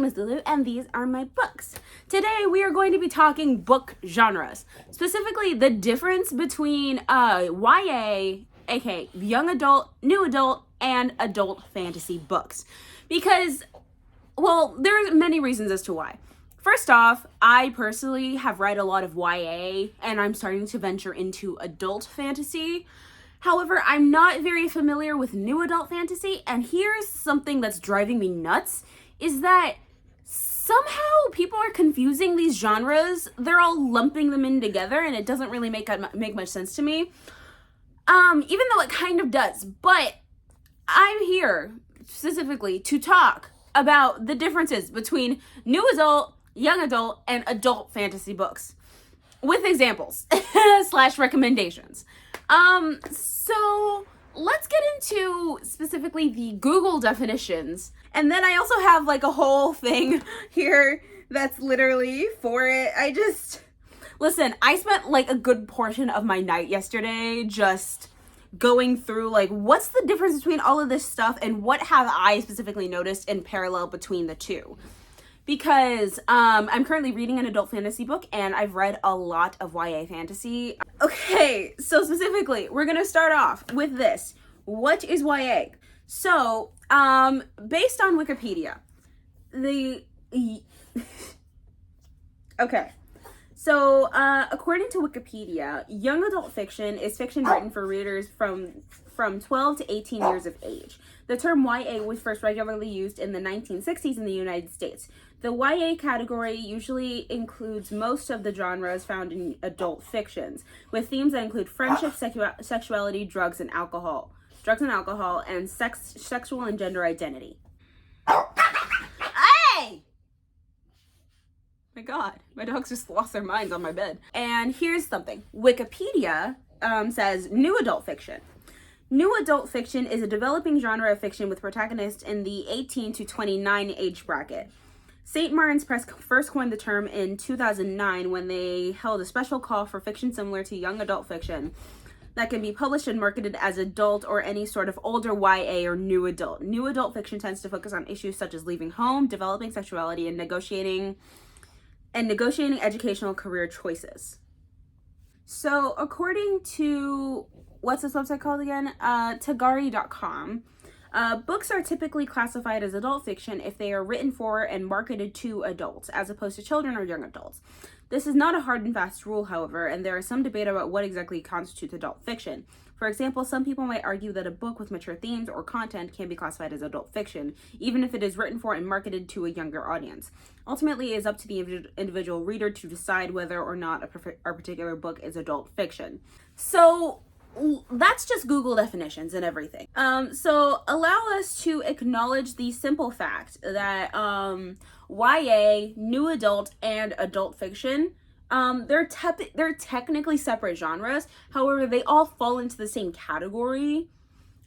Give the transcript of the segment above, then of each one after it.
is Lulu, and these are my books. Today we are going to be talking book genres, specifically the difference between YA, aka young adult, new adult, and adult fantasy books. Because, well, there are many reasons as to why. First off, I personally have read a lot of YA, and I'm starting to venture into adult fantasy. However, I'm not very familiar with new adult fantasy, and here's something that's driving me nuts, is that somehow people are confusing these genres. They're all lumping them in together, and it doesn't really make much sense to me. Even though it kind of does, but I'm here specifically to talk about the differences between new adult, young adult, and adult fantasy books with examples / recommendations. So let's get into specifically the Google definitions. And then I also have like a whole thing here that's literally for it. Listen, I spent like a good portion of my night yesterday just going through like what's the difference between all of this stuff and what have I specifically noticed in parallel between the two. Because I'm currently reading an adult fantasy book, and I've read a lot of YA fantasy. Okay, so specifically, we're gonna start off with this. What is YA? So, based on Wikipedia, okay. So, according to Wikipedia, young adult fiction is fiction written for readers from 12 to 18 years of age. The term YA was first regularly used in the 1960s in the United States. The YA category usually includes most of the genres found in adult fictions, with themes that include friendship, sexuality, drugs and alcohol, and sexual and gender identity. Hey! My God, my dogs just lost their minds on my bed. And here's something. Wikipedia says new adult fiction. New adult fiction is a developing genre of fiction with protagonists in the 18 to 29 age bracket. St. Martin's Press first coined the term in 2009 when they held a special call for fiction similar to young adult fiction that can be published and marketed as adult or any sort of older YA or new adult. New adult fiction tends to focus on issues such as leaving home, developing sexuality, and negotiating educational career choices. So according to, what's this website called again? Tagari.com. Books are typically classified as adult fiction if they are written for and marketed to adults, as opposed to children or young adults. This is not a hard and fast rule, however, and there is some debate about what exactly constitutes adult fiction. For example, some people might argue that a book with mature themes or content can be classified as adult fiction, even if it is written for and marketed to a younger audience. Ultimately, it is up to the individual reader to decide whether or not a particular book is adult fiction. So that's just Google definitions and everything. So allow us to acknowledge the simple fact that YA, new adult, and adult fiction, they're technically separate genres. However, they all fall into the same category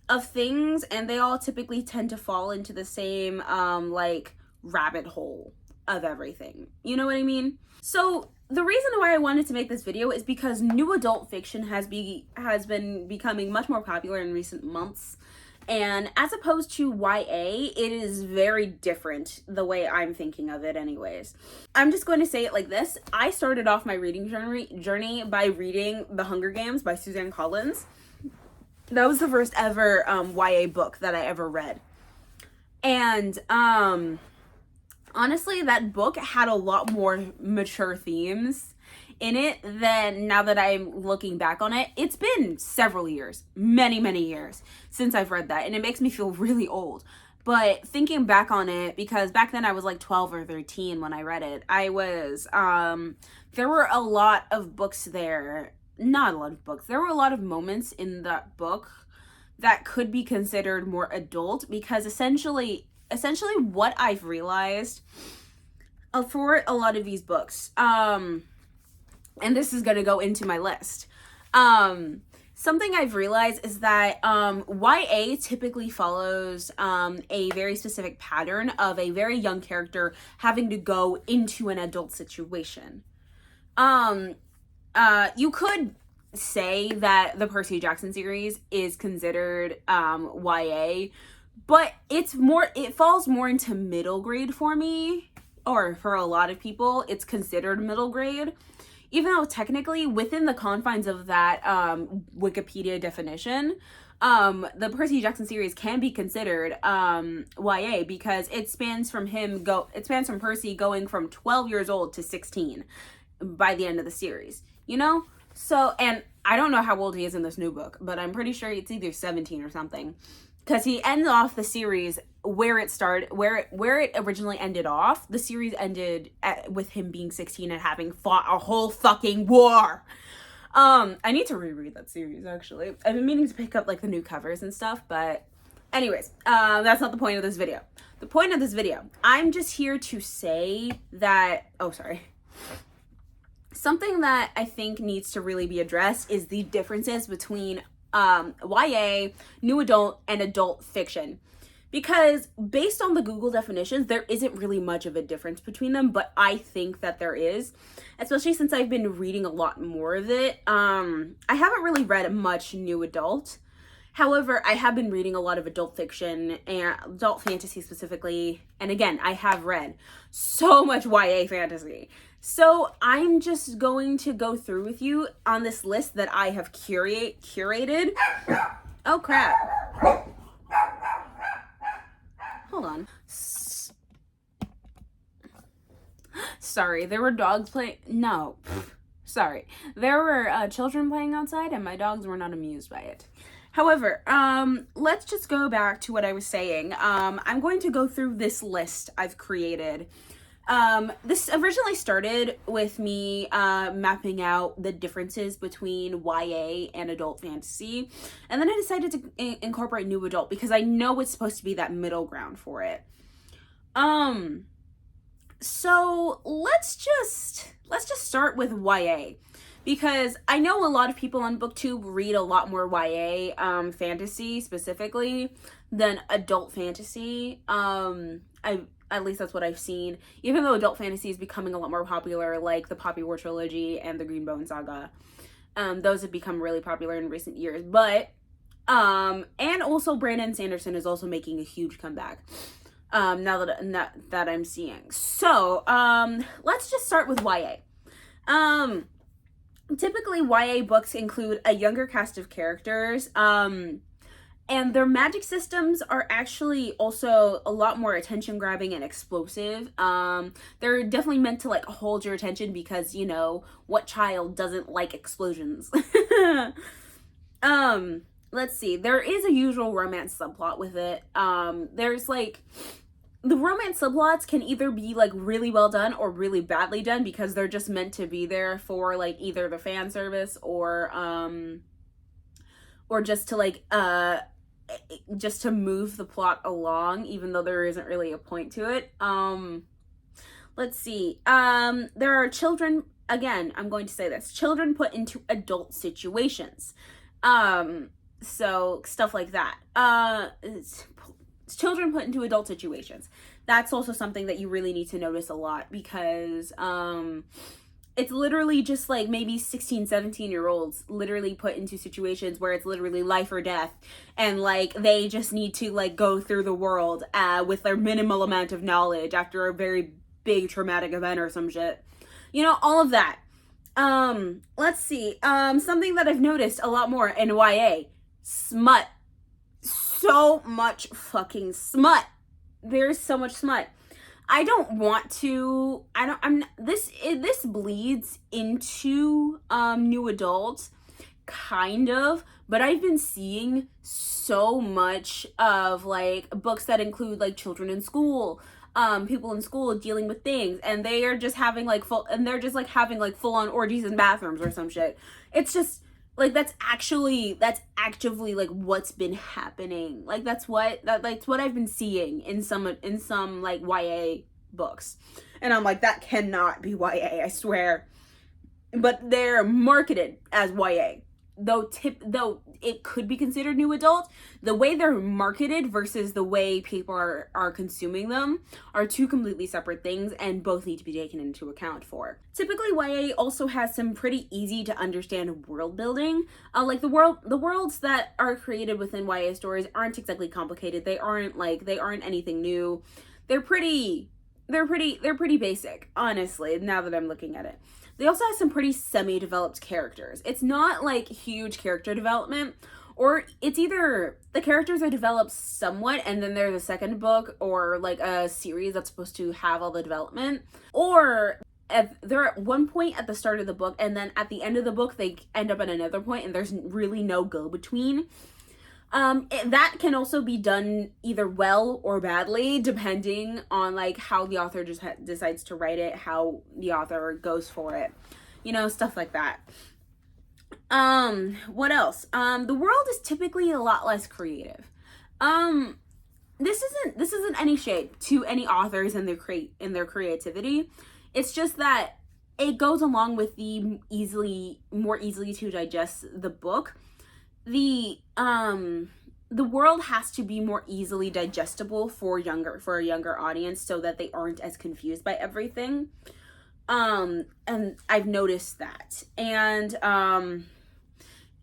of things, and they all typically tend to fall into the same like rabbit hole of everything. You know what I mean? So the reason why I wanted to make this video is because new adult fiction has been becoming much more popular in recent months. And as opposed to YA, it is very different the way I'm thinking of it anyways. I'm just going to say it like this. I started off my reading journey by reading The Hunger Games by Suzanne Collins. That was the first ever YA book that I ever read. And honestly, that book had a lot more mature themes in it than now that I'm looking back on it. It's been several years, many years since I've read that, and it makes me feel really old. But thinking back on it, because back then I was like 12 or 13 when I read it, there were a lot of books there, not a lot of books, there were a lot of moments in that book that could be considered more adult, because essentially what I've realized for a lot of these books, and this is going to go into my list, something I've realized is that YA typically follows a very specific pattern of a very young character having to go into an adult situation. You could say that the Percy Jackson series is considered YA, but it falls more into middle grade for me, or for a lot of people it's considered middle grade, even though technically within the confines of that Wikipedia definition, the Percy Jackson series can be considered YA, because it spans from Percy going from 12 years old to 16 by the end of the series, you know? So, and I don't know how old he is in this new book, but I'm pretty sure it's either 17 or something, because he ends off the series where it started, where it originally ended off. The series ended with him being 16 and having fought a whole fucking war. I need to reread that series, actually. I've been meaning to pick up like the new covers and stuff, but anyways, that's not the point of this video. The point of this video, I'm just here to say that, something that I think needs to really be addressed is the differences between YA, new adult, and adult fiction. Because based on the Google definitions, there isn't really much of a difference between them, but I think that there is, especially since I've been reading a lot more of it. I haven't really read much new adult. However, I have been reading a lot of adult fiction and adult fantasy specifically. And again, I have read so much YA fantasy. So I'm just going to go through with you on this list that I have curated. Oh, crap. Hold on. Sorry, there were dogs playing. No. Sorry. There were children playing outside and my dogs were not amused by it. However, let's just go back to what I was saying. I'm going to go through this list I've created. This originally started with me mapping out the differences between YA and adult fantasy, and then I decided to incorporate new adult because I know it's supposed to be that middle ground for it. So let's just start with YA, because I know a lot of people on Booktube read a lot more YA fantasy specifically than adult fantasy. At least that's what I've seen. Even though adult fantasy is becoming a lot more popular, like the Poppy War trilogy and the Greenbone saga. Those have become really popular in recent years. But, and also Brandon Sanderson is also making a huge comeback. Now that I'm seeing. So, let's just start with YA. Typically YA books include a younger cast of characters, and their magic systems are actually also a lot more attention grabbing and explosive. They're definitely meant to like hold your attention because, you know, what child doesn't like explosions? Let's see. There is a usual romance subplot with it. There's like, the romance subplots can either be like really well done or really badly done because they're just meant to be there for like either the fan service or just to like just to move the plot along, even though there isn't really a point to it. Let's see. There are children, again, I'm going to say this, children put into adult situations. So stuff like that. Children put into adult situations. That's also something that you really need to notice a lot because it's literally just like maybe 16, 17-year-olds literally put into situations where it's literally life or death, and like they just need to like go through the world with their minimal amount of knowledge after a very big traumatic event or some shit. You know, all of that. Let's see. Something that I've noticed a lot more in YA, smut. So much fucking smut. There's so much smut. This bleeds into new adults kind of, but I've been seeing so much of like books that include like children in school, people in school dealing with things, and they are just having like full on orgies in bathrooms or some shit. It's just like that's actively like what's been happening. Like that's what I've been seeing in some like YA books. And I'm like, that cannot be YA, I swear. But they're marketed as YA. though it could be considered new adult, the way they're marketed versus the way people are consuming them are two completely separate things, and both need to be taken into account for. Typically, YA also has some pretty easy to understand world building. Like the worlds that are created within YA stories aren't exactly complicated. They aren't anything new. They're pretty basic, honestly, now that I'm looking at it. They also have some pretty semi-developed characters. It's not like huge character development, or it's either the characters are developed somewhat and then there's a second book or like a series that's supposed to have all the development, or if they're at one point at the start of the book and then at the end of the book they end up at another point and there's really no go-between. That can also be done either well or badly, depending on like how the author just decides to write it, how the author goes for it, stuff like that. What else? The world is typically a lot less creative. This isn't any shade to any authors and their creativity. It's just that it goes along with the more easily to digest the book. The world has to be more easily digestible for a younger audience so that they aren't as confused by everything. And I've noticed that. And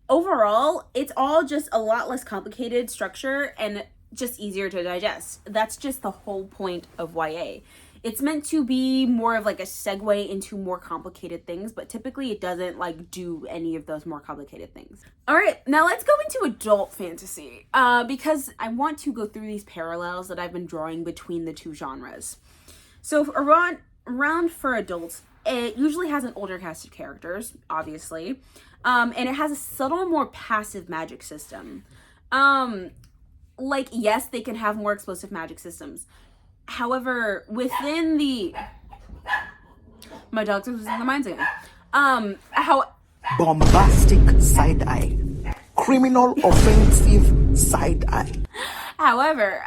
overall, it's all just a lot less complicated structure and just easier to digest. That's just the whole point of YA. It's meant to be more of like a segue into more complicated things, but typically it doesn't like do any of those more complicated things. All right, now let's go into adult fantasy, because I want to go through these parallels that I've been drawing between the two genres. So around for adults, it usually has an older cast of characters, obviously, and it has a subtle, more passive magic system. Like, yes, they can have more explosive magic systems. However, within my dog's losing the minds again. Bombastic side eye. Criminal offensive side eye. However,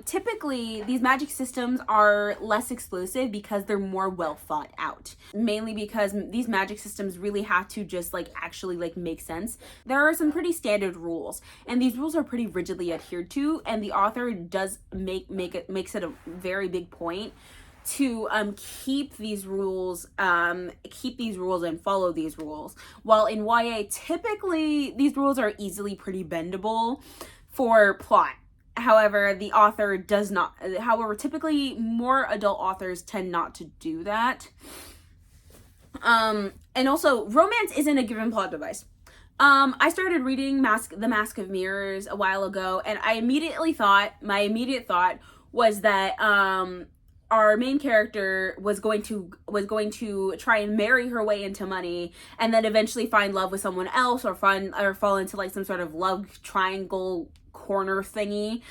typically these magic systems are less explosive because they're more well thought out. Mainly because these magic systems really have to just like actually like make sense. There are some pretty standard rules, and these rules are pretty rigidly adhered to, and the author does makes it a very big point to keep these rules and follow these rules. While in YA, typically these rules are easily pretty bendable for plot. However, the author does not. However, typically more adult authors tend not to do that. And also, romance isn't a given plot device. I started reading The Mask of Mirrors a while ago, and my immediate thought was that our main character was going to try and marry her way into money, and then eventually find love with someone else, or fall into like some sort of love triangle corner thingy.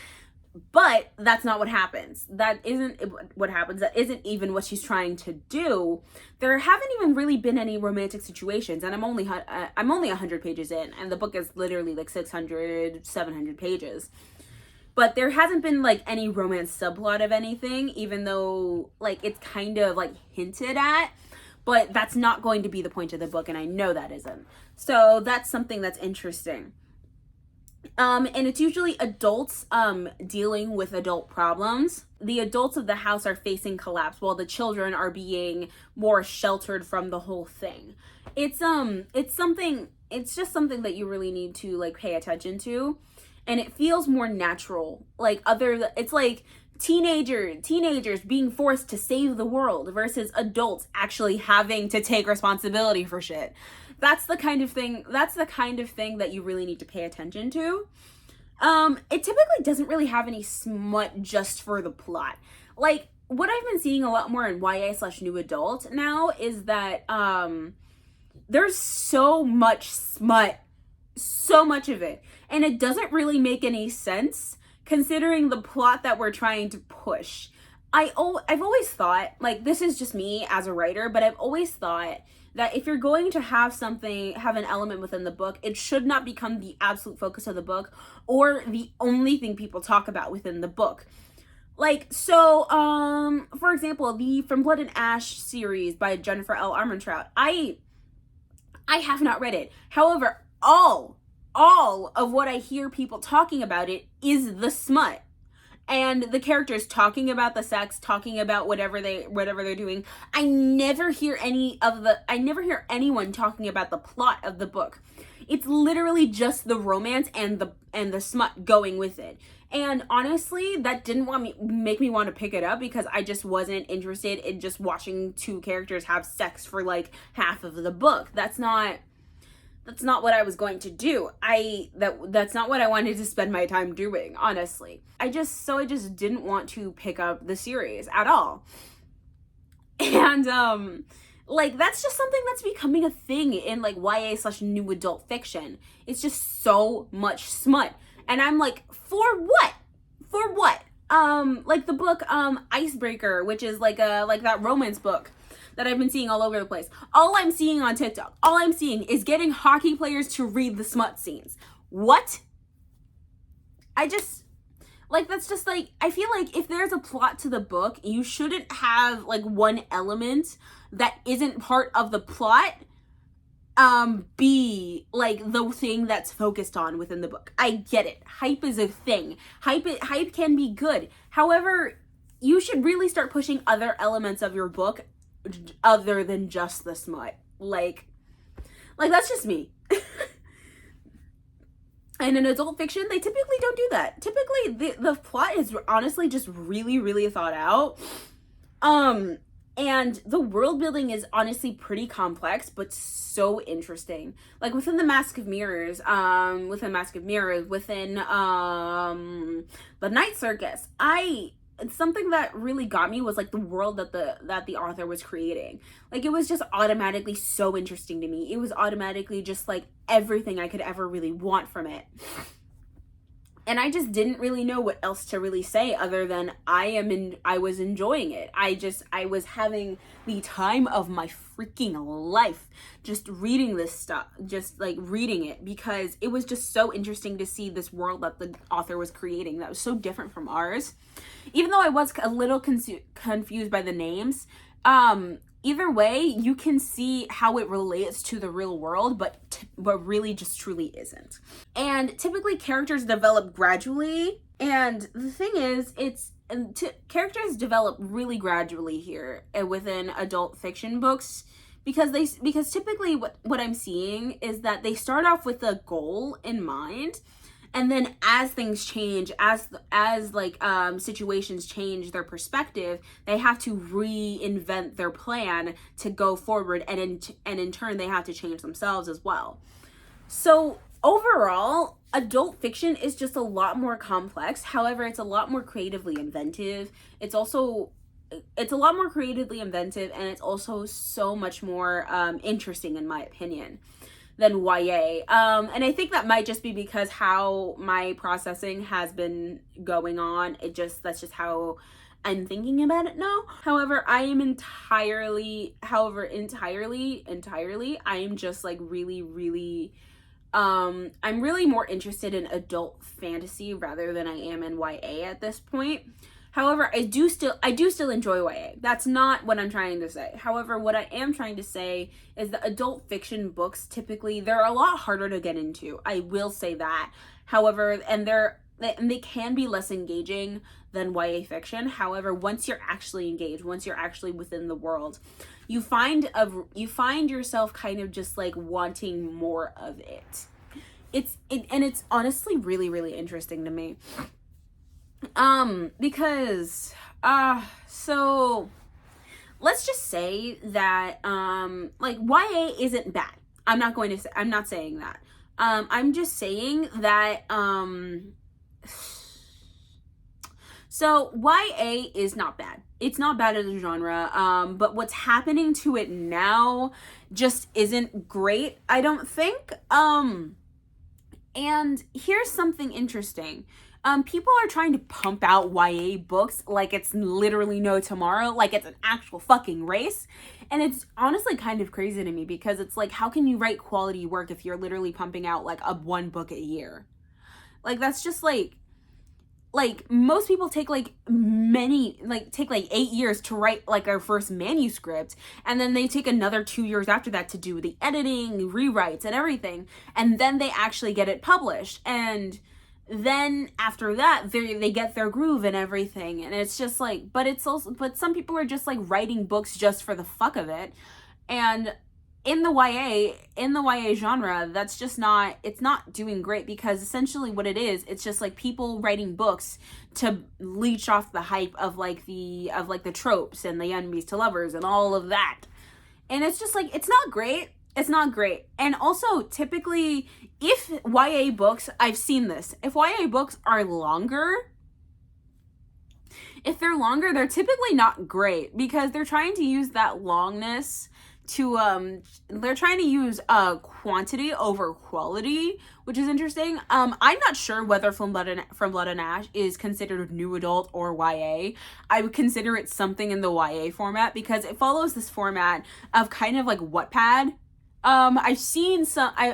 But that's not what happens. That isn't what happens. That isn't even what she's trying to do. There haven't even really been any romantic situations, and I'm only 100 pages in, and the book is literally like 700 pages. But there hasn't been like any romance subplot of anything, even though like it's kind of like hinted at. But that's not going to be the point of the book, and I know that isn't. So that's something that's interesting. And it's usually adults dealing with adult problems. The adults of the house are facing collapse while the children are being more sheltered from the whole thing. It's just something that you really need to like pay attention to, and it feels more natural. It's like teenagers being forced to save the world versus adults actually having to take responsibility for shit. That's the kind of thing that you really need to pay attention to. It typically doesn't really have any smut just for the plot. Like, what I've been seeing a lot more in YA/new adult now is that there's so much smut, so much of it, and it doesn't really make any sense considering the plot that we're trying to push. I've always thought, like, this is just me as a writer, but I've always thought that if you're going to have an element within the book, it should not become the absolute focus of the book or the only thing people talk about within the book. Like, so, for example, the From Blood and Ash series by Jennifer L. Armentrout, I have not read it. However, all of what I hear people talking about it is the smut. And the characters talking about the sex, talking about whatever they're doing. I never hear anyone talking about the plot of the book. It's literally just the romance and the smut going with it. And honestly, that didn't make me want to pick it up, because I just wasn't interested in just watching two characters have sex for like half of the book. That's not what I was going to do. That's not what I wanted to spend my time doing, honestly. I just didn't want to pick up the series at all. And like, that's just something that's becoming a thing in like YA/new adult fiction. It's just so much smut. And I'm like, for what? For what? Like the book Icebreaker, which is like that romance book that I've been seeing all over the place. All I'm seeing on TikTok, all I'm seeing is getting hockey players to read the smut scenes. What? That's just like, I feel like if there's a plot to the book, you shouldn't have like one element that isn't part of the plot be like the thing that's focused on within the book. I get it. Hype is a thing. Hype can be good. However, you should really start pushing other elements of your book other than just the smut. Like that's just me. And in adult fiction, they typically don't do that. Typically, the plot is honestly just really, really thought out. And the world building is honestly pretty complex, but so interesting. Like within the Mask of Mirrors, within the Night Circus, something that really got me was like the world that the author was creating. Like, it was just automatically so interesting to me. It was automatically just like everything I could ever really want from it. And I just didn't really know what else to really say other than I was enjoying it. I was having the time of my freaking life just reading this stuff, just like reading it, because it was just so interesting to see this world that the author was creating that was so different from ours. Even though I was a little confused by the names, either way, you can see how it relates to the real world, but really just truly isn't. And typically characters develop gradually, and the thing is, characters develop really gradually here within adult fiction books, because typically what I'm seeing is that they start off with a goal in mind, and then as things change, as situations change their perspective, they have to reinvent their plan to go forward, and in turn they have to change themselves as well. So overall, adult fiction is just a lot more complex. However, it's a lot more creatively inventive. It's a lot more creatively inventive, and it's also so much more interesting, in my opinion, than YA. And I think that might just be because how my processing has been going on. That's just how I'm thinking about it now. However, I am entirely, I am just like really, I'm really more interested in adult fantasy rather than I am in YA at this point. However, I do still enjoy YA. That's not what I'm trying to say. However, what I am trying to say is that adult fiction books, typically, they're a lot harder to get into. I will say that. However, and they can be less engaging than YA fiction. However, once you're actually engaged, once you're actually within the world, you find yourself kind of just like wanting more of it. It's honestly really, really interesting to me. Because so let's just say that like YA isn't bad. I'm not saying that. I'm just saying that so YA is not bad. It's not bad as a genre, but what's happening to it now just isn't great, I don't think. And here's something interesting. People are trying to pump out YA books like it's literally no tomorrow, like it's an actual fucking race. And it's honestly kind of crazy to me, because it's like, how can you write quality work if you're literally pumping out like one book a year? Like, that's just like, like most people take like 8 years to write like our first manuscript, and then they take another 2 years after that to do the editing, rewrites, and everything, and then they actually get it published. And then after that they get their groove and everything, and it's just like, but some people are just like writing books just for the fuck of it. And in the YA genre, that's just not, it's not doing great, because essentially what it is, it's just like people writing books to leech off the hype of like the tropes and the enemies to lovers and all of that. And it's just like, it's not great. It's not great. And also, typically, if YA books, I've seen this, if YA books are longer, if they're longer, they're typically not great, because they're trying to use that longness to they're trying to use quantity over quality, which is interesting. I'm not sure whether From Blood and Ash is considered new adult or YA. I would consider it something in the YA format, because it follows this format of kind of like Wattpad. I've seen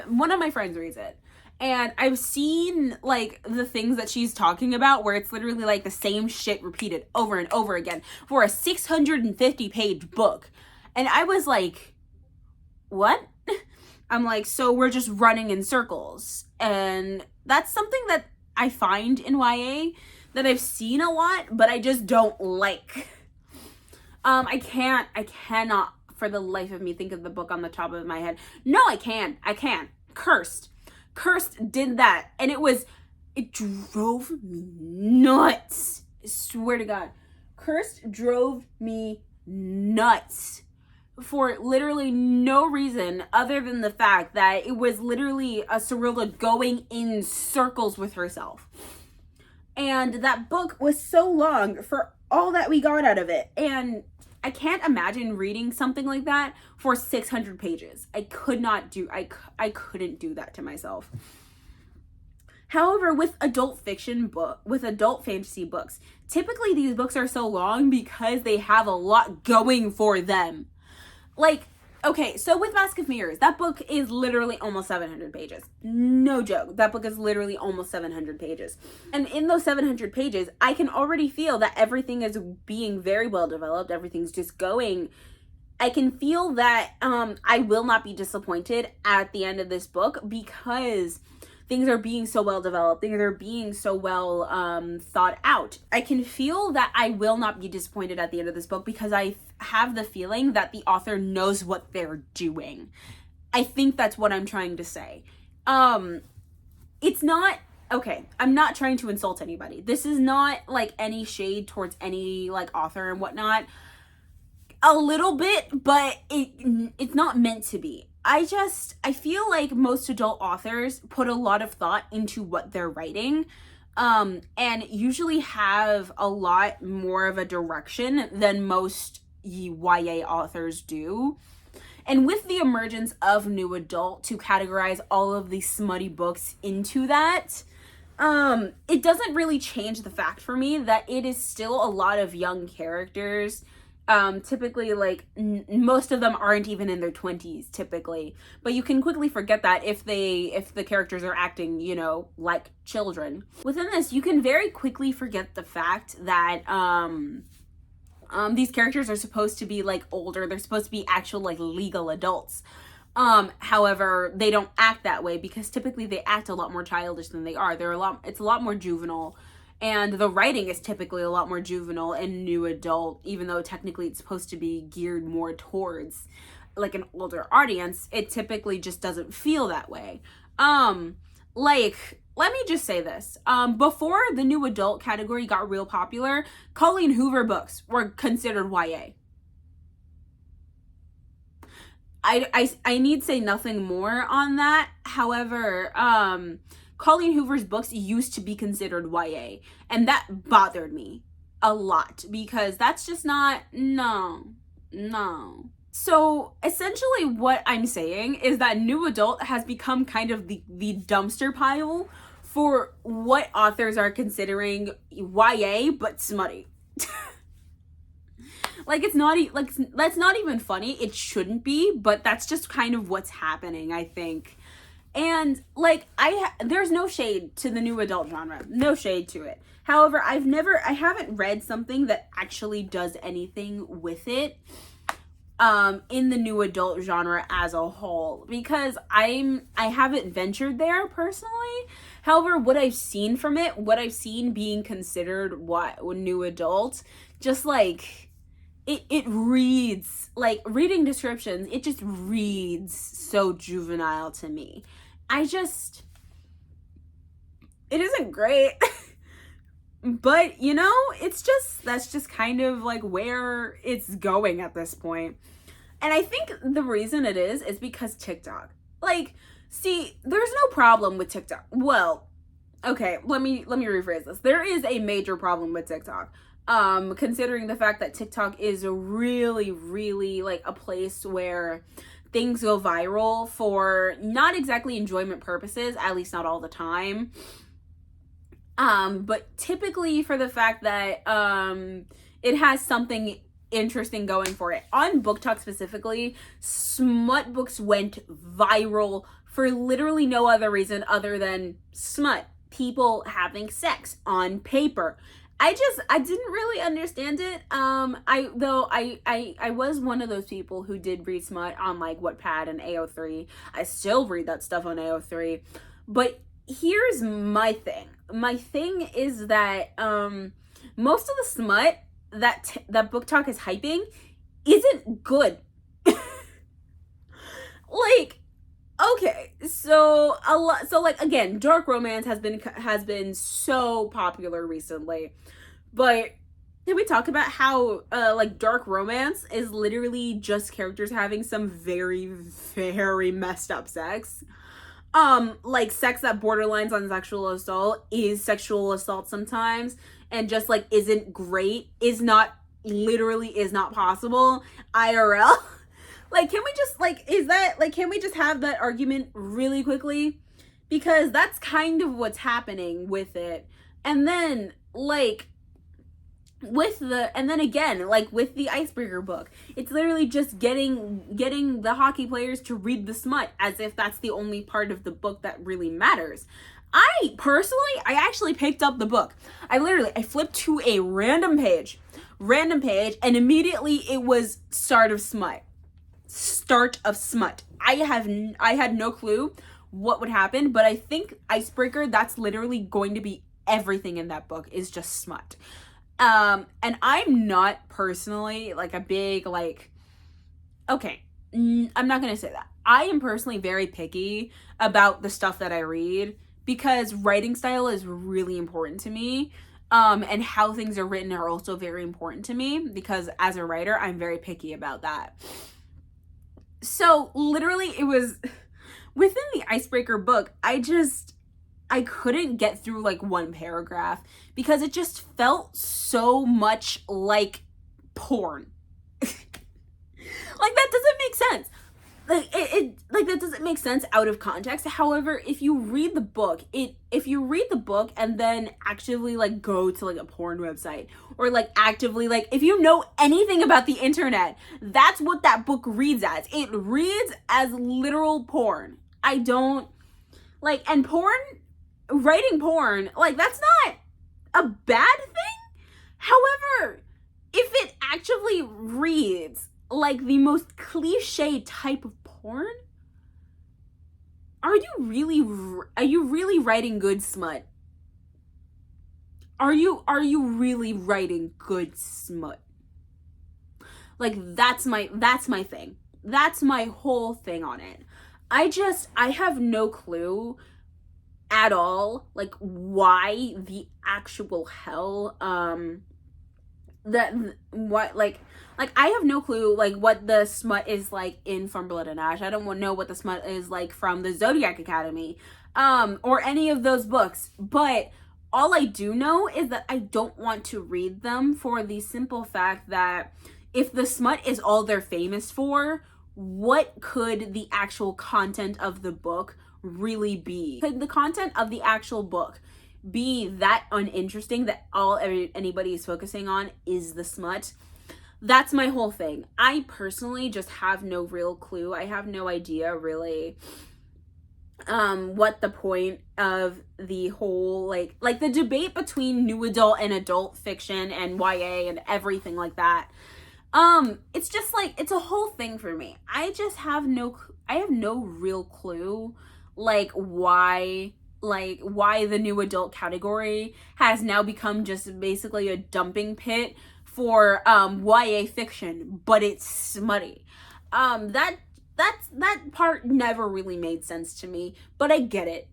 one of my friends reads it, and I've seen like the things that she's talking about, where it's literally like the same shit repeated over and over again for a 650-page book. And I was like, what? I'm like, so we're just running in circles. And that's something that I find in YA that I've seen a lot, but I just don't like. I cannot for the life of me think of the book on the top of my head. No, I can't. Cursed did that. And it drove me nuts. I swear to God. Cursed drove me nuts. For literally no reason other than the fact that it was literally a Cirilla going in circles with herself. And that book was so long for all that we got out of it. And I can't imagine reading something like that for 600 pages. I couldn't do that to myself. However, with adult fantasy books, typically these books are so long because they have a lot going for them. Like, okay, so with Mask of Mirrors, that book is literally almost 700 pages. No joke. That book is literally almost 700 pages. And in those 700 pages, I can already feel that everything is being very well developed. Everything's just going. I can feel that I will not be disappointed at the end of this book, because things are being so well developed. Things are being so well thought out. I can feel that I will not be disappointed at the end of this book, because I have the feeling that the author knows what they're doing. I think that's what I'm trying to say. It's not, okay, I'm not trying to insult anybody. This is not like any shade towards any like author and whatnot. A little bit, but it's not meant to be. I feel like most adult authors put a lot of thought into what they're writing, and usually have a lot more of a direction than most YA authors do. And with the emergence of new adult to categorize all of these smutty books into that, it doesn't really change the fact for me that it is still a lot of young characters. Typically, like, most of them aren't even in their 20s, typically. But you can quickly forget that if the characters are acting, you know, like children. Within this, you can very quickly forget the fact that, these characters are supposed to be, like, older. They're supposed to be actual, like, legal adults. However, they don't act that way, because typically they act a lot more childish than they are. It's a lot more juvenile. And the writing is typically a lot more juvenile and new adult, even though technically it's supposed to be geared more towards like an older audience. It typically just doesn't feel that way. Like, let me just say this. Before the new adult category got real popular, Colleen Hoover books were considered YA. I need say nothing more on that. However, Colleen Hoover's books used to be considered YA, and that bothered me a lot, because that's just not, no. So essentially what I'm saying is that new adult has become kind of the dumpster pile for what authors are considering YA but smutty. Like, it's not, like, that's not even funny. It shouldn't be, but that's just kind of what's happening, I think. And like there's no shade to the new adult genre, no shade to it. However, I haven't read something that actually does anything with it in the new adult genre as a whole, because I haven't ventured there personally. However, what I've seen from it, what I've seen being considered what new adult, just like it reads, like reading descriptions, it just reads so juvenile to me. It isn't great. But, you know, that's just kind of like where it's going at this point. And I think the reason it is because TikTok. Like, see, there's no problem with TikTok. Well, okay, let me rephrase this. There is a major problem with TikTok. Considering the fact that TikTok is really, really like a place where things go viral for not exactly enjoyment purposes, at least not all the time. But typically for the fact that it has something interesting going for it. On Booktok specifically, smut books went viral for literally no other reason other than smut. People having sex on paper. I didn't really understand it. I was one of those people who did read smut on like Wattpad and AO3. I still read that stuff on AO3. But here's my thing. My thing is that most of the smut that Booktok is hyping isn't good. Like, okay, so like again, dark romance has been so popular recently, but can we talk about how like dark romance is literally just characters having some very, very messed up sex? Like sex that borderlines on sexual assault is sexual assault sometimes, and just like isn't great, is not possible IRL. Like, can we just like, can we just have that argument really quickly? Because that's kind of what's happening with it. And then like and then again, like with the Icebreaker book, it's literally just getting the hockey players to read the smut as if that's the only part of the book that really matters. I actually picked up the book. I flipped to a random page, and immediately it was start of smut. I had no clue what would happen, but I think Icebreaker, that's literally going to be everything in that book is just smut. And I'm not personally like a big like, okay, I'm not gonna say that. I am personally very picky about the stuff that I read because writing style is really important to me. And how things are written are also very important to me because as a writer, I'm very picky about that. So literally it was within the Icebreaker book, I couldn't get through like one paragraph because it just felt so much like porn. Like that doesn't make sense. Like like that doesn't make sense out of context. However, if you read the book and then actively like go to like a porn website or like actively like if you know anything about the internet, that's what that book reads as. It reads as literal porn. I don't like, and writing porn, like that's not a bad thing. However, if it actually reads like the most cliche type of porn, are you really writing good smut? Are you really writing good smut? Like that's my thing. That's my whole thing on it. I have no clue at all like why the actual hell I have no clue like what the smut is like in From Blood and Ash. I don't know what the smut is like from the Zodiac Academy or any of those books, but all I do know is that I don't want to read them for the simple fact that if the smut is all they're famous for, what could the actual content of the book really be? Could the content of the actual book be that uninteresting that anybody is focusing on is the smut? That's my whole thing. I personally just have no real clue. I have no idea really what the point of the whole like the debate between new adult and adult fiction and YA and everything like that. It's just like, it's a whole thing for me. I have no real clue why the new adult category has now become just basically a dumping pit for YA fiction, but it's smutty. That part never really made sense to me, but I get it.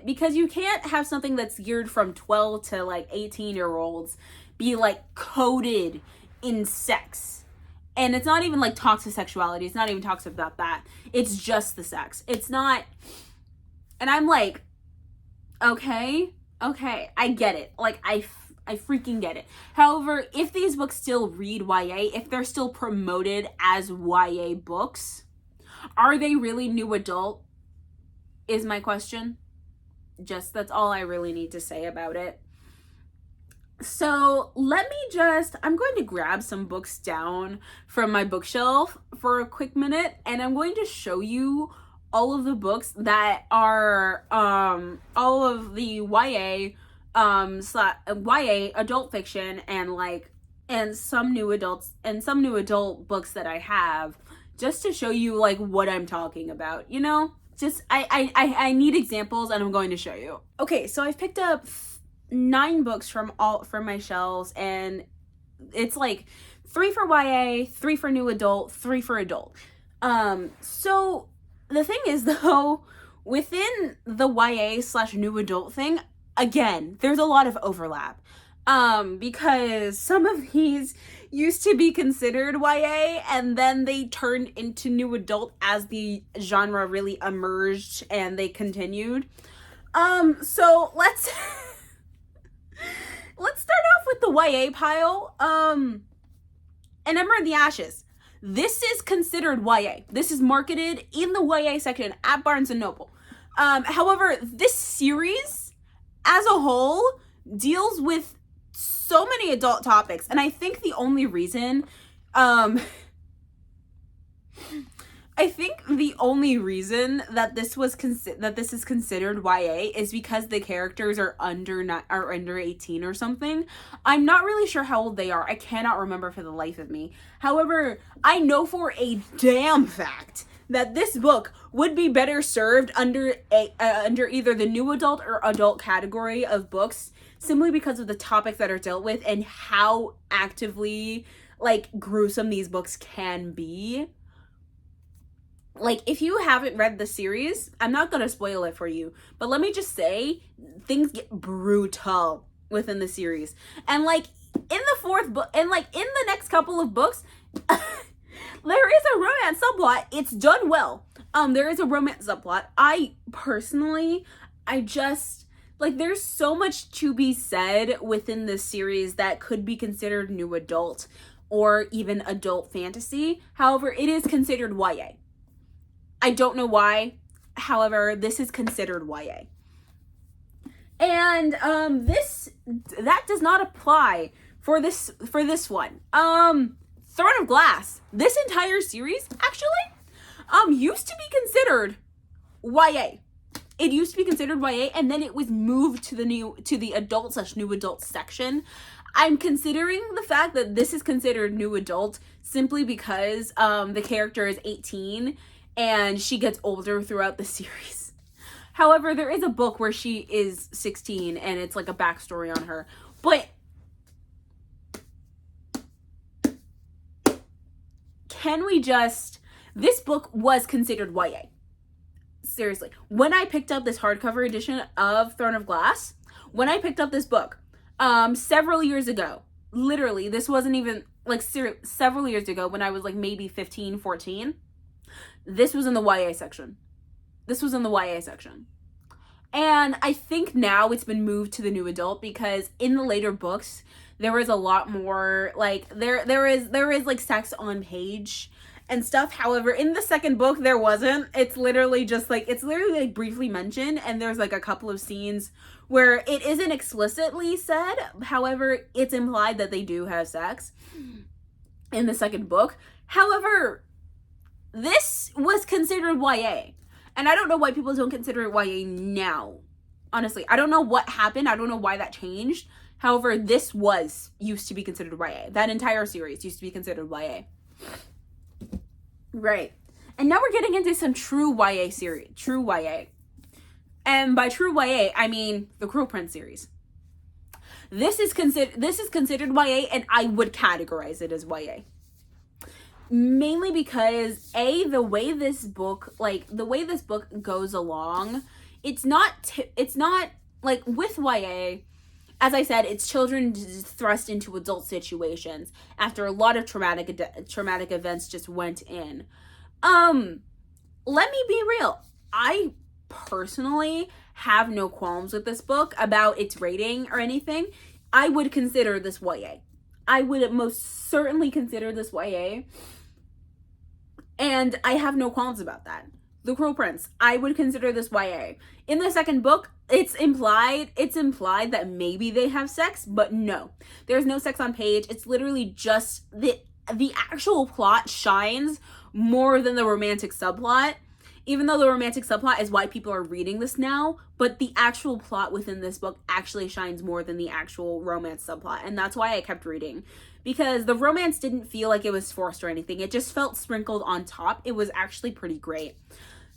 Because you can't have something that's geared from 12 to 18-year-olds be coded in sex. And it's not even toxic sexuality. It's not even toxic about that. It's just the sex. It's not. And I'm okay, I get it. I freaking get it. However, if these books still read YA, if they're still promoted as YA books, are they really new adult? Is my question. That's all I really need to say about it. So I'm going to grab some books down from my bookshelf for a quick minute, and I'm going to show you all of the books that are all of the YA YA adult fiction and some new adult books that I have, just to show you what I'm talking about, just I need examples, and I'm going to show you. Okay, so I've picked up 9 books from my shelves, and it's 3 for YA, 3 for new adult, 3 for adult. So the thing is, though, within the YA/new adult thing, again, there's a lot of overlap. Because some of these used to be considered YA, and then they turned into new adult as the genre really emerged and they continued. So let's start off with the YA pile. An Ember in the Ashes. This is considered YA. This is marketed in the YA section at Barnes & Noble. However, this series as a whole deals with so many adult topics, and I think the only reason that this is considered YA is because the characters are under 18 or something. I'm not really sure how old they are. I cannot remember for the life of me. However, I know for a damn fact that this book would be better served under either the new adult or adult category of books, simply because of the topics that are dealt with and how actively gruesome these books can be. If you haven't read the series, I'm not gonna spoil it for you, but let me just say, things get brutal within the series. And in the 4th book, and in the next couple of books, there is a romance subplot. It's done well. There is a romance subplot. I personally, there's so much to be said within this series that could be considered new adult or even adult fantasy. However, it is considered YA. I don't know why. However, this is considered YA. And that does not apply for this one. Throne of Glass. This entire series actually used to be considered YA. It used to be considered YA, and then it was moved to the adult/new adult section. I'm considering the fact that this is considered new adult simply because the character is 18 and she gets older throughout the series. However, there is a book where she is 16 and it's a backstory on her. But this book was considered YA. Seriously. When I picked up this hardcover edition of Throne of Glass, when I picked up this book, several years ago, literally, this wasn't even, several years ago when I was, maybe 15, 14, this was in the YA section. And I think now it's been moved to the new adult, because in the later books, there is a lot more, there is sex on page and stuff. However, in the second book, there wasn't. It's literally just it's literally briefly mentioned, and there's a couple of scenes where it isn't explicitly said. However, it's implied that they do have sex in the second book. However, this was considered YA. And I don't know why people don't consider it YA now. Honestly, I don't know what happened. I don't know why that changed. However, this used to be considered YA. That entire series used to be considered YA. Right. And now we're getting into some true YA series. True YA. And by true YA, I mean the Cruel Prince series. This is considered YA, and I would categorize it as YA. Mainly because the way this book goes along, it's not like with YA, as I said, it's children thrust into adult situations after a lot of traumatic events just went in. Let me be real. I personally have no qualms with this book about its rating or anything. I would consider this YA. I would most certainly consider this YA. And I have no qualms about that. The Cruel Prince, I would consider this YA. In the second book, it's implied that maybe they have sex, but no. There's no sex on page. It's literally just the actual plot shines more than the romantic subplot. Even though the romantic subplot is why people are reading this now, but the actual plot within this book actually shines more than the actual romance subplot. And that's why I kept reading. Because the romance didn't feel like it was forced or anything. It just felt sprinkled on top. It was actually pretty great.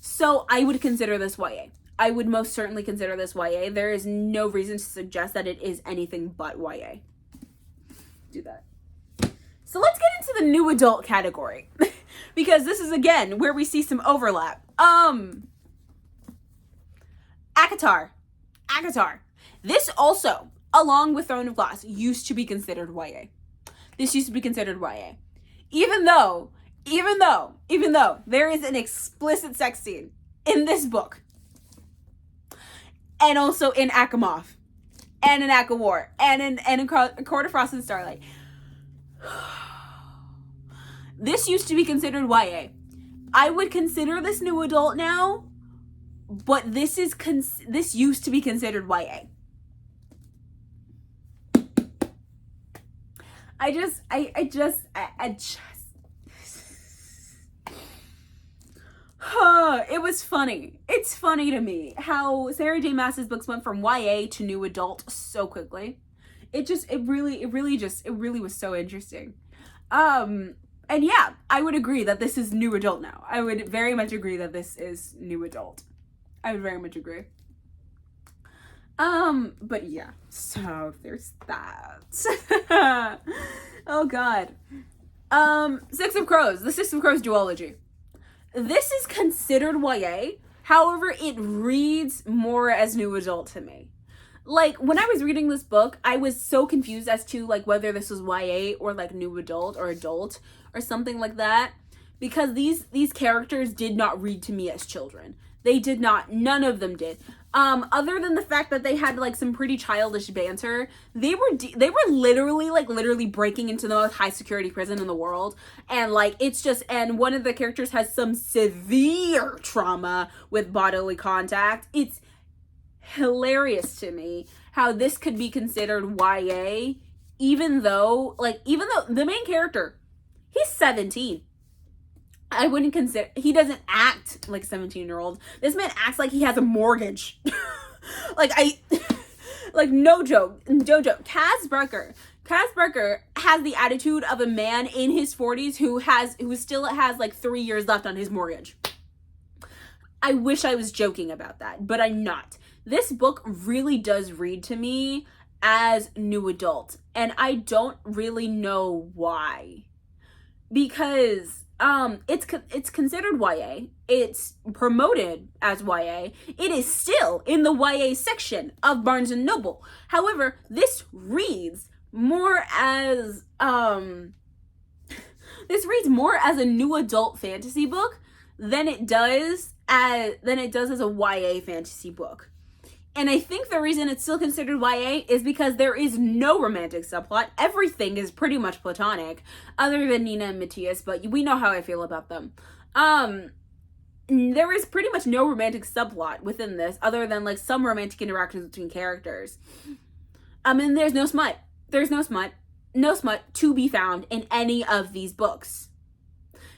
So I would consider this YA. I would most certainly consider this YA. There is no reason to suggest that it is anything but YA. Do that. So let's get into the new adult category. Because this is, again, where we see some overlap. ACOTAR. This also, along with Throne of Glass, used to be considered YA. This used to be considered YA. Even though there is an explicit sex scene in this book. And also in Akamov. And in ACOWAR. And in Court of Frost and Starlight. This used to be considered YA. I would consider this new adult now, but this used to be considered YA. It was funny. It's funny to me how Sarah J. Maas's books went from YA to new adult so quickly. It really was so interesting. And yeah, I would agree that this is new adult now. I would very much agree that this is new adult. I would very much agree. But yeah, so there's that. Oh God. Six of Crows, the Six of Crows duology. This is considered YA. However, it reads more as new adult to me. Like, when I was reading this book, I was so confused as to, like, whether this was YA or, like, new adult or adult or something like that. Because these characters did not read to me as children. They did not. None of them did. Other than the fact that they had, like, some pretty childish banter, they were literally breaking into the most high security prison in the world. And, like, it's just, and one of the characters has some severe trauma with bodily contact. It's hilarious to me how this could be considered YA, even though the main character, he's 17. I wouldn't consider, he doesn't act like a 17-year-old. This man acts like he has a mortgage. No joke. Kaz Brecker has the attitude of a man in his 40s who still has like 3 years left on his mortgage. I wish I was joking about that, but I'm not. This book really does read to me as new adult, and I don't really know why. Because it's considered YA. It's promoted as YA. It is still in the YA section of Barnes & Noble. However, this reads more as a new adult fantasy book than it does as a YA fantasy book. And I think the reason it's still considered YA is because there is no romantic subplot. Everything is pretty much platonic, other than Nina and Matthias, but we know how I feel about them. There is pretty much no romantic subplot within this, other than like some romantic interactions between characters. And there's no smut. There's no smut to be found in any of these books.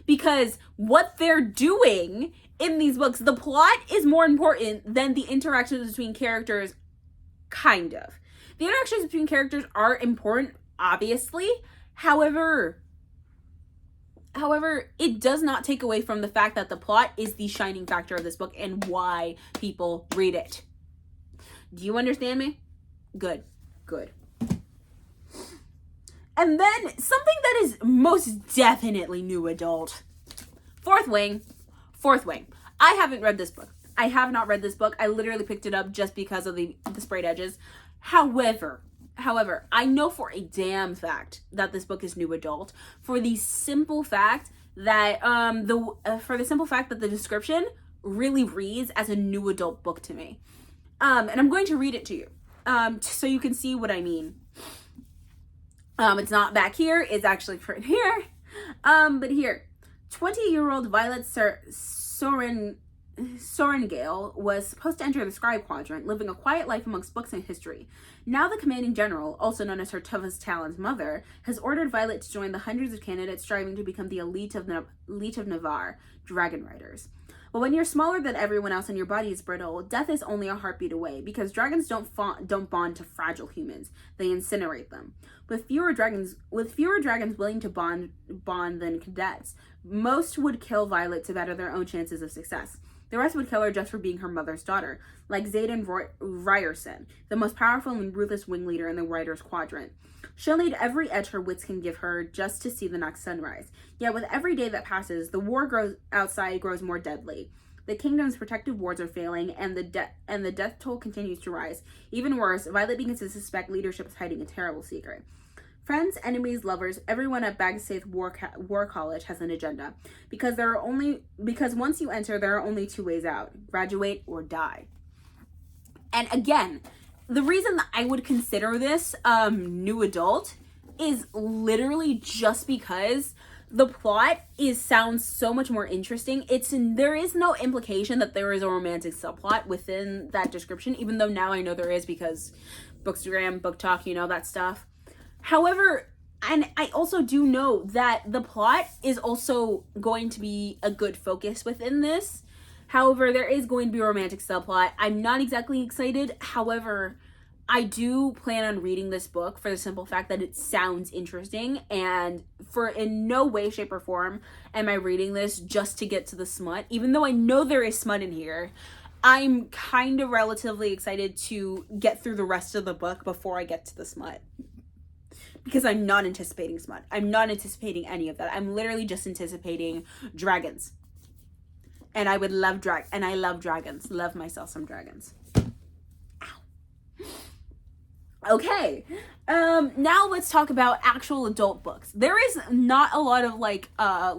Because what they're doing in these books. The plot is more important than the interactions between characters, kind of. The interactions between characters are important, obviously. However, it does not take away from the fact that the plot is the shining factor of this book and why people read it. Do you understand me? Good. And then something that is most definitely new adult. Fourth Wing. I haven't read this book. I have not read this book. I literally picked it up just because of the sprayed edges. However, I know for a damn fact that this book is new adult for the simple fact that the description really reads as a new adult book to me. And I'm going to read it to you, so you can see what I mean. It's not back here. It's actually right here. But here, 20-year-old Violet Sorengale was supposed to enter the Scribe Quadrant, living a quiet life amongst books and history. Now the commanding general, also known as her toughest Talon's mother, has ordered Violet to join the hundreds of candidates striving to become the elite of Navarre, dragon riders. But when you're smaller than everyone else and your body is brittle, death is only a heartbeat away, because dragons don't bond to fragile humans. They incinerate them. With fewer dragons willing to bond than cadets, most would kill Violet to better their own chances of success. The rest would kill her just for being her mother's daughter, like Xaden Ryerson, the most powerful and ruthless wing leader in the Riders Quadrant. She'll need every edge her wits can give her just to see the next sunrise. Yet with every day that passes, the war outside grows more deadly. The kingdom's protective wards are failing, and the death toll continues to rise. Even worse, Violet begins to suspect leadership is hiding a terrible secret. Friends, enemies, lovers, everyone at Bagsaith War College has an agenda. Because once you enter, there are only two ways out: graduate or die. And again, the reason that I would consider this new adult is literally just because the plot sounds so much more interesting. There is no implication that there is a romantic subplot within that description, even though now I know there is because Bookstagram, Booktok, that stuff. However, and I also do know that the plot is also going to be a good focus within this. However, there is going to be a romantic subplot. I'm not exactly excited. However, I do plan on reading this book for the simple fact that it sounds interesting, and for in no way, shape, or form am I reading this just to get to the smut. Even though I know there is smut in here, I'm kind of relatively excited to get through the rest of the book before I get to the smut. Because I'm not anticipating smut. I'm not anticipating any of that. I'm literally just anticipating dragons. And I would love I love dragons. Love myself some dragons. Ow. Okay. Now let's talk about actual adult books. There is not a lot of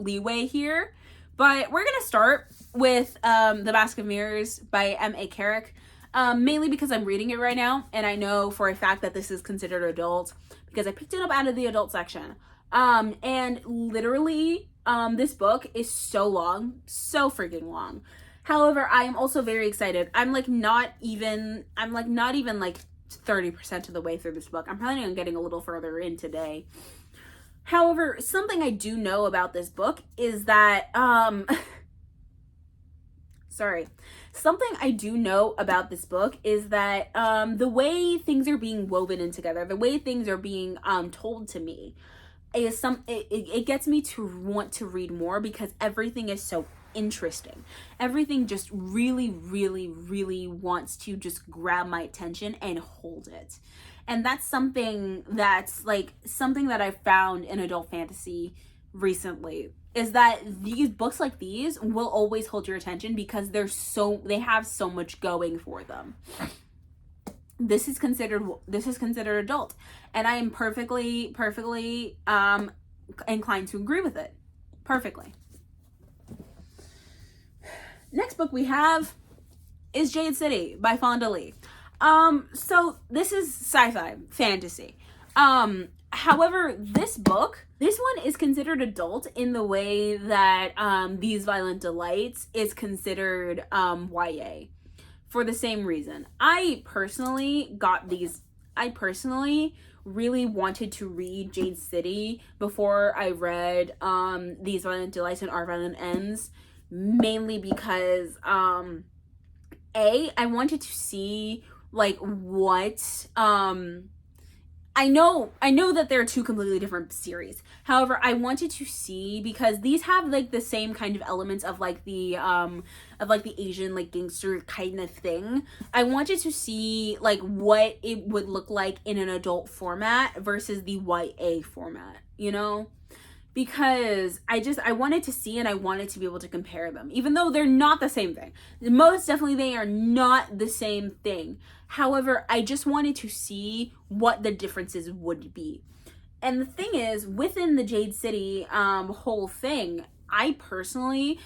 leeway here, but we're gonna start with The Mask of Mirrors by M.A. Carrick. Mainly because I'm reading it right now, and I know for a fact that this is considered adult because I picked it up out of the adult section. And literally, this book is so long, so freaking long. However, I am also very excited. I'm not even 30% of the way through this book. I'm planning on getting a little further in today. However, something I do know about this book is that, Something I do know about this book is that the way things are being woven in together, the way things are being told to me, it gets me to want to read more because everything is so interesting. Everything just really, really, really wants to just grab my attention and hold it. And that's something that I've found in adult fantasy recently, is that these books like these will always hold your attention because they have so much going for them. This is considered adult, and I am perfectly inclined to agree with it. Perfectly. Next book we have is Jade City by Fonda Lee. So this is sci-fi fantasy. However, this one is considered adult in the way that These Violent Delights is considered YA. For the same reason. I personally really wanted to read Jade City before I read These Violent Delights and Our Violent Ends, mainly because I wanted to see like what I know that there are two completely different series. However, I wanted to see, because these have like the same kind of elements of like the Asian like gangster kind of thing. I wanted to see like what it would look like in an adult format versus the YA format, you know? Because I wanted to see, and I wanted to be able to compare them, even though they're not the same thing. Most definitely they are not the same thing. However, I just wanted to see what the differences would be. And the thing is, within the Jade City whole thing, I personally,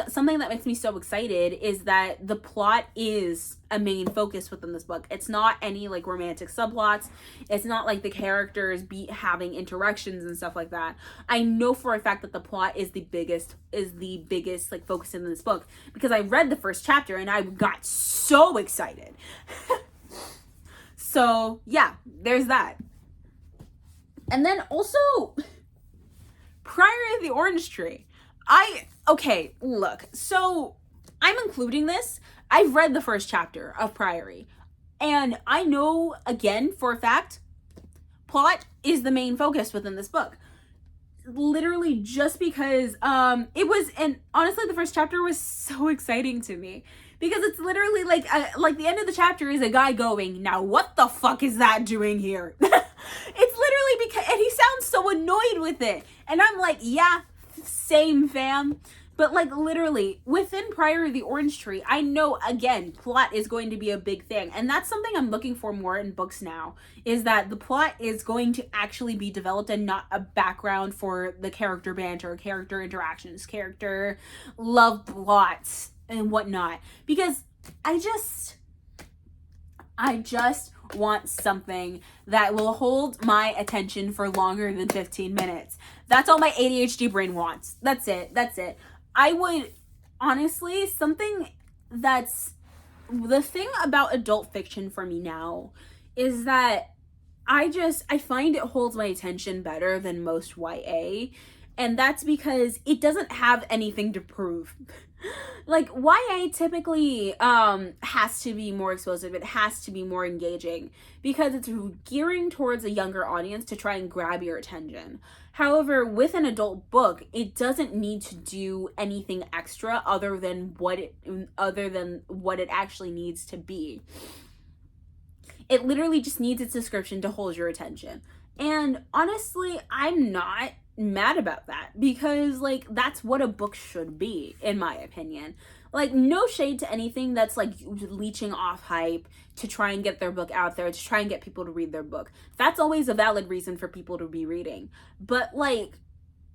something that makes me so excited is that the plot is a main focus within this book. It's not any like romantic subplots. It's not like the characters be having interactions and stuff like that. I know for a fact that the plot is the biggest like focus in this book, because I read the first chapter and I got so excited. So yeah, there's that. And then also, Priory of the Orange Tree. Okay, look, so I'm including this. I've read the first chapter of Priory, and I know, again, for a fact, plot is the main focus within this book. Literally just because it was, and honestly, the first chapter was so exciting to me. Because it's literally like the end of the chapter is a guy going, now what the fuck is that doing here? It's literally because, and he sounds so annoyed with it. And I'm like, yeah, same fam. But like literally within Priory of the Orange Tree, I know, again, plot is going to be a big thing. And that's something I'm looking for more in books now, is that the plot is going to actually be developed and not a background for the character banter, character interactions, character love plots and whatnot. Because I just want something that will hold my attention for longer than 15 minutes. That's all my ADHD brain wants. That's it. I would, honestly, something that's, the thing about adult fiction for me now is that I find it holds my attention better than most YA. And that's because it doesn't have anything to prove. Like, YA typically has to be more explosive. It has to be more engaging because it's gearing towards a younger audience to try and grab your attention. However, with an adult book, it doesn't need to do anything extra other than what it actually needs to be. It literally just needs its description to hold your attention. And honestly, I'm not mad about that, because like that's what a book should be, in my opinion. Like, no shade to anything that's like leeching off hype to try and get their book out there, to try and get people to read their book. That's always a valid reason for people to be reading. But like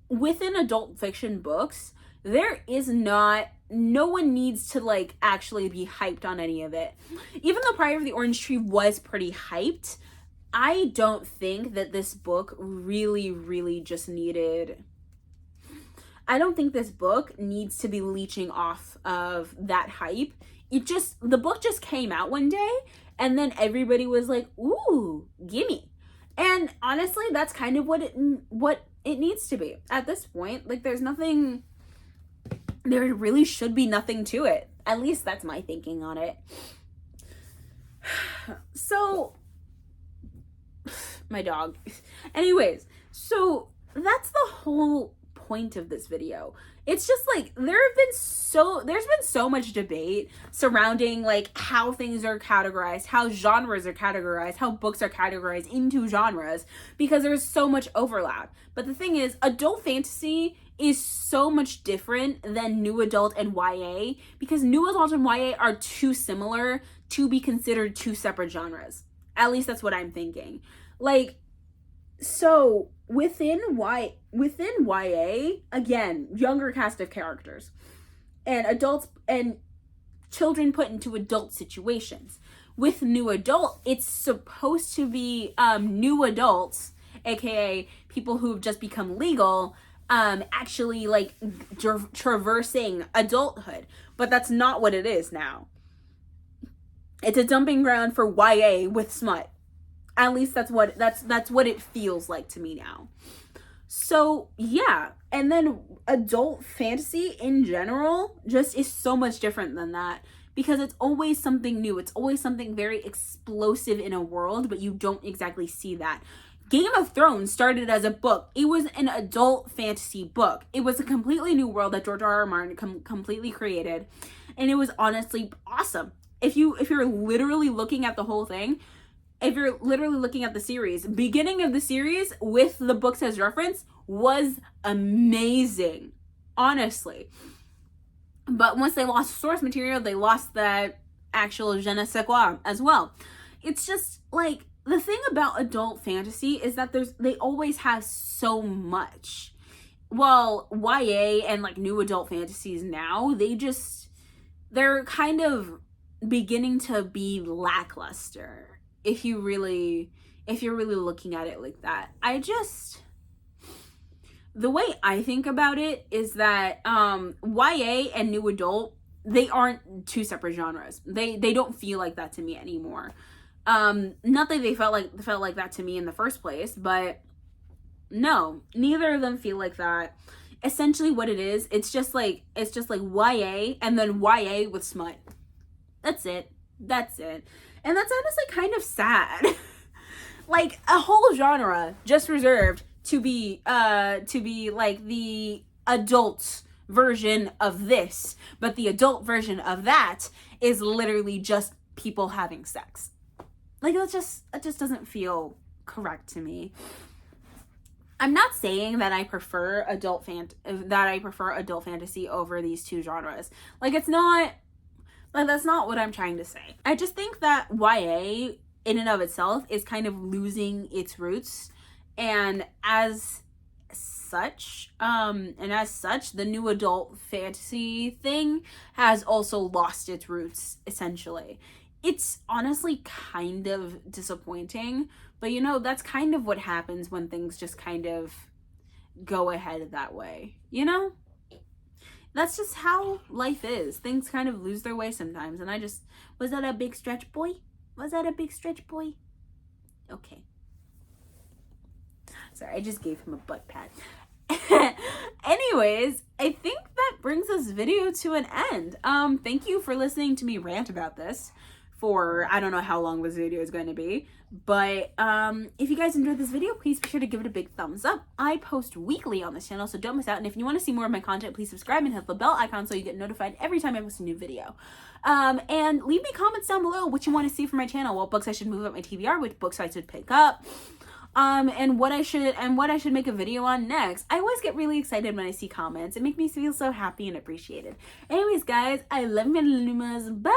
within adult fiction books, there is not, no one needs to like actually be hyped on any of it. Even though Priory of the Orange Tree was pretty hyped, I don't think that this book really just needed, I don't think this book needs to be leeching off of that hype. The book just came out one day and then everybody was like, ooh, gimme. And honestly, that's kind of what it needs to be at this point. Like, there really should be nothing to it. At least that's my thinking on it. So, my dog. Anyways, so that's the whole point of this video. It's just like there's been so much debate surrounding like how things are categorized, how genres are categorized, how books are categorized into genres, because there's so much overlap. But the thing is, adult fantasy is so much different than new adult and YA, because new adult and YA are too similar to be considered two separate genres. At least that's what I'm thinking. Like, so within YA, again, younger cast of characters and adults and children put into adult situations. With new adult, it's supposed to be new adults, aka people who've just become legal, actually like traversing adulthood. But that's not what it is now. It's a dumping ground for YA with smut. At least that's what it feels like to me now. So yeah, and then adult fantasy in general just is so much different than that, because it's always something new. It's always something very explosive in a world, but you don't exactly see that. Game of Thrones started as a book. It was an adult fantasy book. It was a completely new world that George R. R. Martin completely created, and it was honestly awesome. If you're literally looking at the whole thing, if you're literally looking at the series, beginning of the series with the books as reference was amazing, honestly. But once they lost source material, they lost that actual je ne sais quoi as well. It's just like, the thing about adult fantasy is that they always have so much. Well, YA and like new adult fantasies now, they're kind of beginning to be lackluster, if you're really looking at it like that. The way I think about it is that YA and new adult, they aren't two separate genres. They don't feel like that to me anymore. Not that they felt like that to me in the first place, but no, neither of them feel like that. Essentially what it is, it's just like YA and then YA with smut. That's it. And that's honestly kind of sad. Like a whole genre just reserved to be like the adult version of this, but the adult version of that is literally just people having sex. Like that just doesn't feel correct to me. I'm not saying that I prefer adult fantasy over these two genres. Like that's not what I'm trying to say. I just think that YA in and of itself is kind of losing its roots, and as such, the new adult fantasy thing has also lost its roots, essentially. It's honestly kind of disappointing, but that's kind of what happens when things just kind of go ahead that way, That's just how life is. Things kind of lose their way sometimes, and was that a big stretch, boy? Okay. Sorry, I just gave him a butt pat. Anyways, I think that brings this video to an end. Thank you for listening to me rant about this for, I don't know how long this video is going to be, but if you guys enjoyed this video, please be sure to give it a big thumbs up. I post weekly on this channel, so don't miss out. And if you want to see more of my content, please subscribe and hit the bell icon so you get notified every time I post a new video. And leave me comments down below what you want to see from my channel, what books I should move up my TBR, which books I should pick up, and what I should make a video on next. I always get really excited when I see comments. It makes me feel so happy and appreciated. Anyways, guys, I love you, Lumas. Bye!